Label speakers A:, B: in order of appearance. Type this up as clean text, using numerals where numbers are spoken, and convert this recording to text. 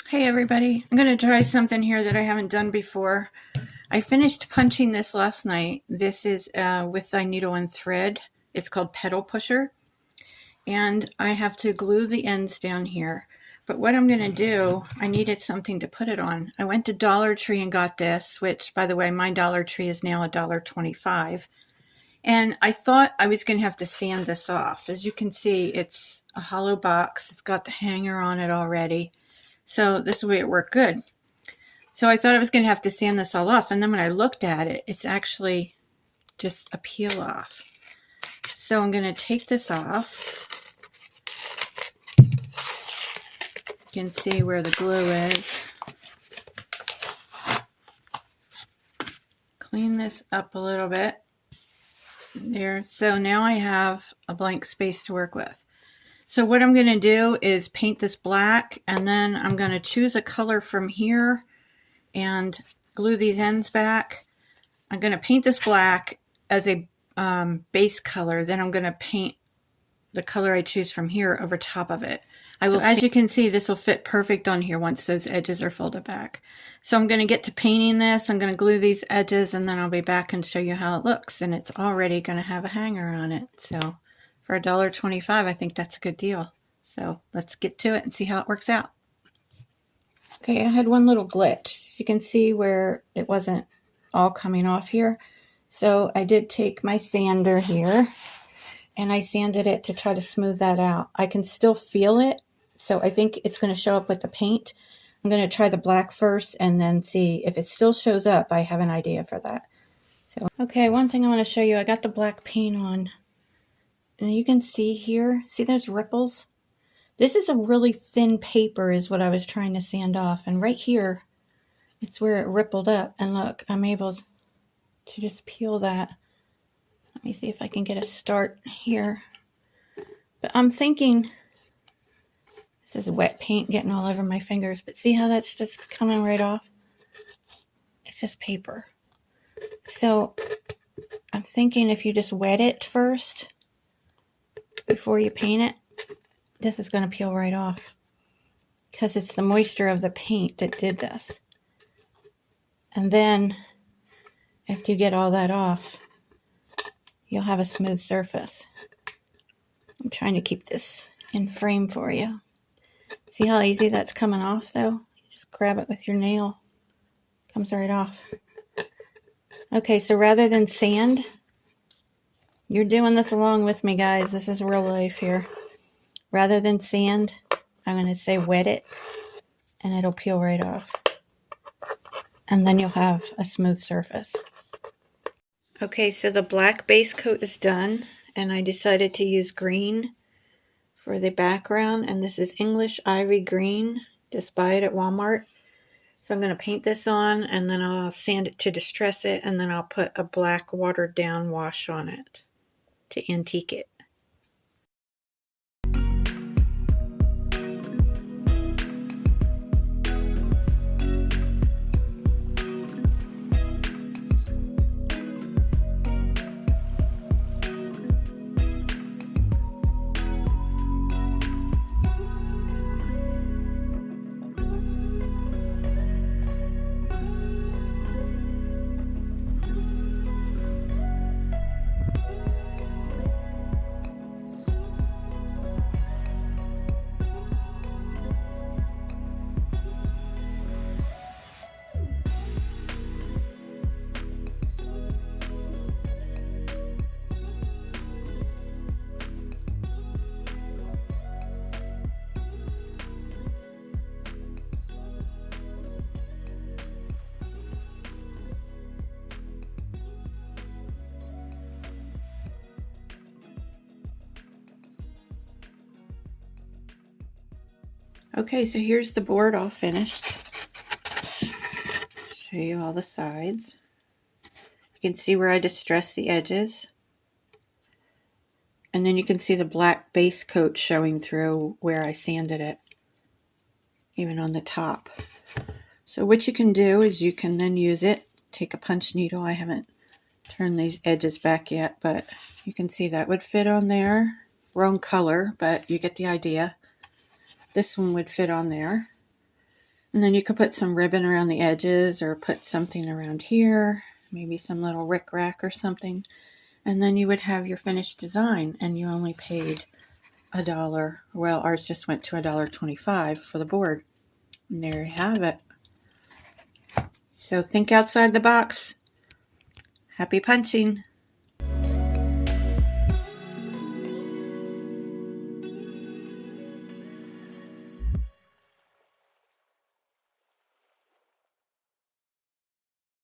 A: Hey everybody, I'm going to try something here that I haven't done before. I finished punching this last night. This is with thy needle and thread. It's called Pedal Pusher. And I have to glue the ends down here. But what I'm going to do, I needed something to put it on. I went to Dollar Tree and got this, which by the way, my Dollar Tree is now $1.25. And I thought I was going to have to sand this off. As you can see, it's a hollow box. It's got the hanger on it already. So this way it worked good. So I thought I was going to have to sand this all off. And then when I looked at it, it's actually just a peel off. So I'm going to take this off. You can see where the glue is. Clean this up a little bit. There. So now I have a blank space to work with. So what I'm going to do is paint this black, and then I'm going to choose a color from here and glue these ends back. I'm going to paint this black as a base color. Then I'm going to paint the color I choose from here over top of it. So as you can see, this will fit perfect on here once those edges are folded back. So I'm going to get to painting this. I'm going to glue these edges, and then I'll be back and show you how it looks. And it's already going to have a hanger on it. So for $1.25, I think that's a good deal. So let's get to it and see how it works out. Okay, I had one little glitch. As you can see where it wasn't all coming off here. So I did take my sander here and I sanded it to try to smooth that out. I can still feel it, so I think it's going to show up with the paint. I'm going to try the black first and then see if it still shows up. I have an idea for that. So, okay, one thing I want to show you, I got the black paint on. And you can see here, see those ripples? This is a really thin paper is what I was trying to sand off. And right here, it's where it rippled up. And look, I'm able to just peel that. Let me see if I can get a start here. But I'm thinking, this is wet paint getting all over my fingers, but see how that's just coming right off? It's just paper. So I'm thinking if you just wet it first, before you paint it, this is going to peel right off because it's the moisture of the paint that did this. And then after you get all that off, you'll have a smooth surface. I'm trying to keep this in frame for you. See how easy that's coming off though? You just grab it with your nail. Comes right off. Okay, so rather than sand, you're doing this along with me, guys. This is real life here. Rather than sand, I'm going to say wet it, and it'll peel right off. And then you'll have a smooth surface. Okay, so the black base coat is done, and I decided to use green for the background, and this is English Ivy Green. Just buy it at Walmart. So I'm going to paint this on, and then I'll sand it to distress it, and then I'll put a black watered down wash on it to antique it. Okay, so here's the board all finished. Show you all the sides. You can see where I distressed the edges. And then you can see the black base coat showing through where I sanded it, even on the top. So what you can do is you can then use it, take a punch needle. I haven't turned these edges back yet, but you can see that would fit on there. Wrong color, but you get the idea. This one would fit on there. And then you could put some ribbon around the edges or put something around here, maybe some little rickrack or something. And then you would have your finished design, and you only paid $1. Well, ours just went to $1.25 for the board. And there you have it. So think outside the box. Happy punching!